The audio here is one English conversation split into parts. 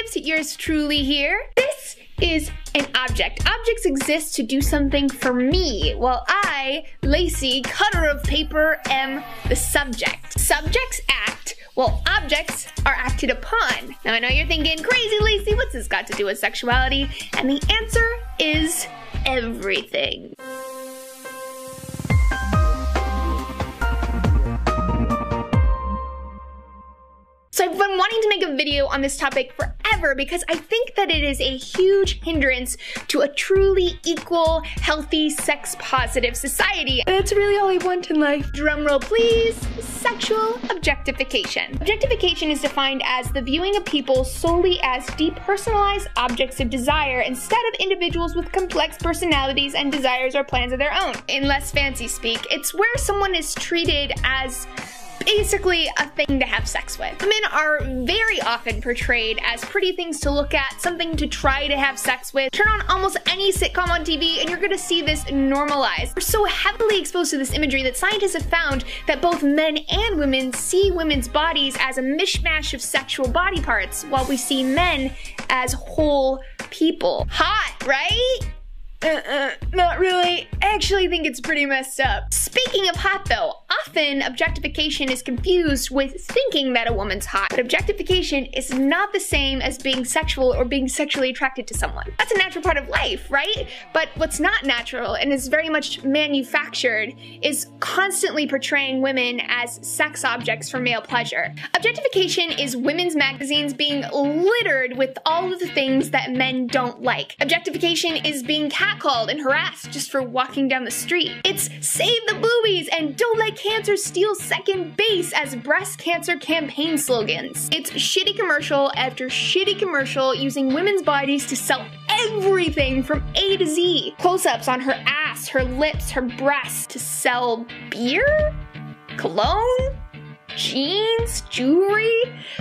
Objectives, yours truly here. This is an object. Objects exist to do something for me, while I, Lacey, cutter of paper, am the subject. Subjects act, while objects are acted upon. Now I know you're thinking, crazy Lacey, what's this got to do with sexuality? And the answer is everything. So I've been wanting to make a video on this topic forever because I think that it is a huge hindrance to a truly equal, healthy, sex-positive society. And that's really all I want in life. Drumroll please. Sexual objectification. Objectification is defined as the viewing of people solely as depersonalized objects of desire instead of individuals with complex personalities and desires or plans of their own. In less fancy speak, it's where someone is treated as basically a thing to have sex with. Women are very often portrayed as pretty things to look at, something to try to have sex with. Turn on almost any sitcom on TV and you're gonna see this normalized. We're so heavily exposed to this imagery that scientists have found that both men and women see women's bodies as a mishmash of sexual body parts, while we see men as whole people. Hot, right? Not really. I actually think it's pretty messed up. Speaking of hot though, often objectification is confused with thinking that a woman's hot. But objectification is not the same as being sexual or being sexually attracted to someone. That's a natural part of life, right? But what's not natural and is very much manufactured is constantly portraying women as sex objects for male pleasure. Objectification is women's magazines being littered with all of the things that men don't like. Objectification is being catcalled and harassed just for walking down the street. It's save the boobies and don't let cancer steal second base as breast cancer campaign slogans. It's shitty commercial after shitty commercial using women's bodies to sell everything from A to Z. Close-ups on her ass, her lips, her breasts to sell beer? Cologne? Jeans, jewelry.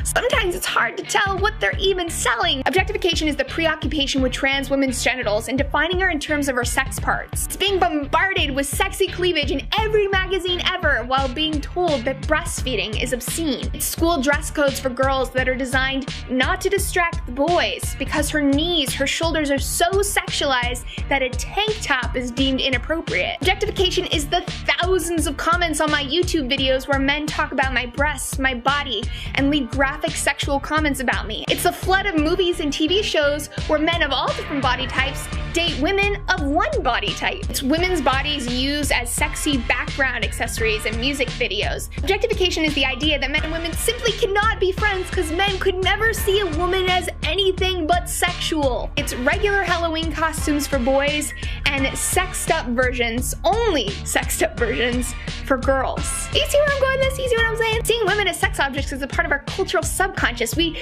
Sometimes it's hard to tell what they're even selling. Objectification is the preoccupation with trans women's genitals and defining her in terms of her sex parts. It's being bombarded with sexy cleavage in every magazine ever while being told that breastfeeding is obscene. It's school dress codes for girls that are designed not to distract the boys because her knees, her shoulders are so sexualized that a tank top is deemed inappropriate. Objectification is the thousands of comments on my YouTube videos where men talk about my breasts, my body, and leave graphic sexual comments about me. It's a flood of movies and TV shows where men of all different body types date women of one body type. It's women's bodies used as sexy background accessories in music videos. Objectification is the idea that men and women simply cannot be friends because men could never see a woman as anything but sexual. It's regular Halloween costumes for boys and sexed up versions, only sexed up versions, for girls. You see where I'm going with this? You see what I'm saying? Seeing women as sex objects is a part of our cultural subconscious. We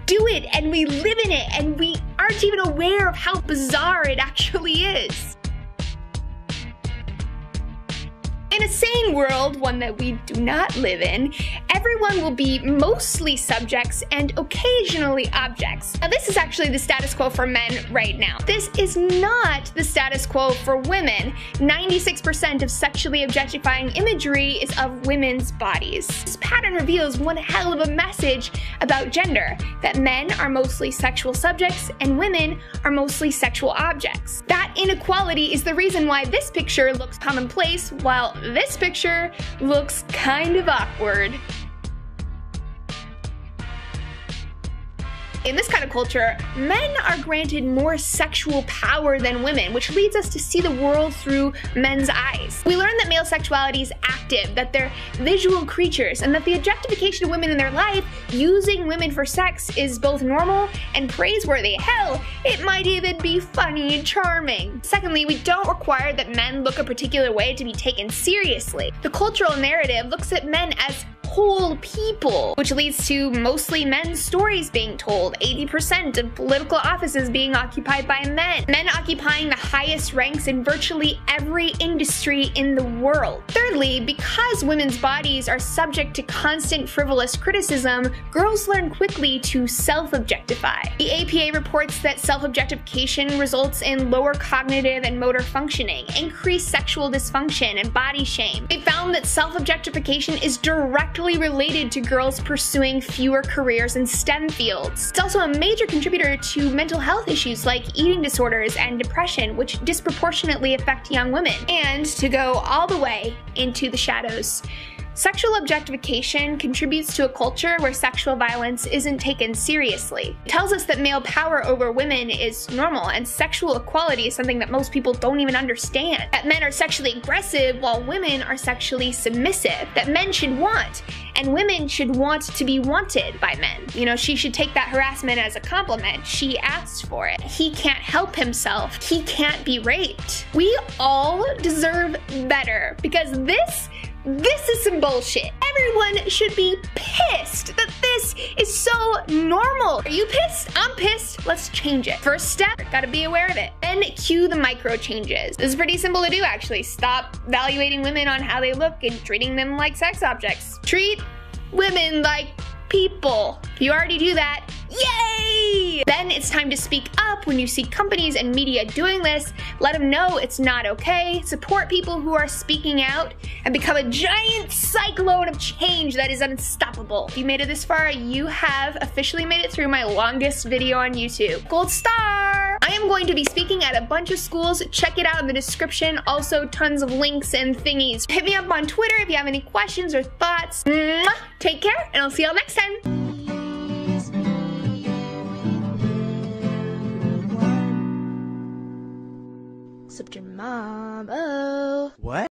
do it and we live in it and we aren't even aware of how bizarre it actually is. In a sane world, one that we do not live in, everyone will be mostly subjects and occasionally objects. Now this is actually the status quo for men right now. This is not the status quo for women. 96% of sexually objectifying imagery is of women's bodies. This pattern reveals one hell of a message about gender, that men are mostly sexual subjects and women are mostly sexual objects. That inequality is the reason why this picture looks commonplace while this picture looks kind of awkward. In this kind of culture, men are granted more sexual power than women, which leads us to see the world through men's eyes. We learn that male sexuality is active, that they're visual creatures, and that the objectification of women in their life, using women for sex, is both normal and praiseworthy. Hell, it might even be funny and charming. Secondly, we don't require that men look a particular way to be taken seriously. The cultural narrative looks at men as whole people, which leads to mostly men's stories being told, 80% of political offices being occupied by men, men occupying the highest ranks in virtually every industry in the world. Thirdly, because women's bodies are subject to constant frivolous criticism, girls learn quickly to self-objectify. The APA reports that self-objectification results in lower cognitive and motor functioning, increased sexual dysfunction, and body shame. They found that self-objectification is directly directly related to girls pursuing fewer careers in STEM fields. It's also a major contributor to mental health issues like eating disorders and depression, which disproportionately affect young women. And to go all the way into the shadows, sexual objectification contributes to a culture where sexual violence isn't taken seriously. It tells us that male power over women is normal, and sexual equality is something that most people don't even understand. That men are sexually aggressive while women are sexually submissive. That men should want, and women should want to be wanted by men. You know, she should take that harassment as a compliment. She asked for it. He can't help himself. He can't be raped. We all deserve better, because this is some bullshit. Everyone should be pissed that this is so normal. Are you pissed? I'm pissed. Let's change it. First step, gotta be aware of it. Then cue the micro changes. This is pretty simple to do, actually. Stop evaluating women on how they look and treating them like sex objects. Treat women like people. If you already do that, yay! Then it's time to speak up when you see companies and media doing this. Let them know it's not okay. Support people who are speaking out and become a giant cyclone of change that is unstoppable. If you made it this far, you have officially made it through my longest video on YouTube. Gold star! I am going to be speaking at a bunch of schools. Check it out in the description. Also, tons of links and thingies. Hit me up on Twitter if you have any questions or thoughts. Mwah! Take care, and I'll see y'all next time. Except your mom. Oh. What?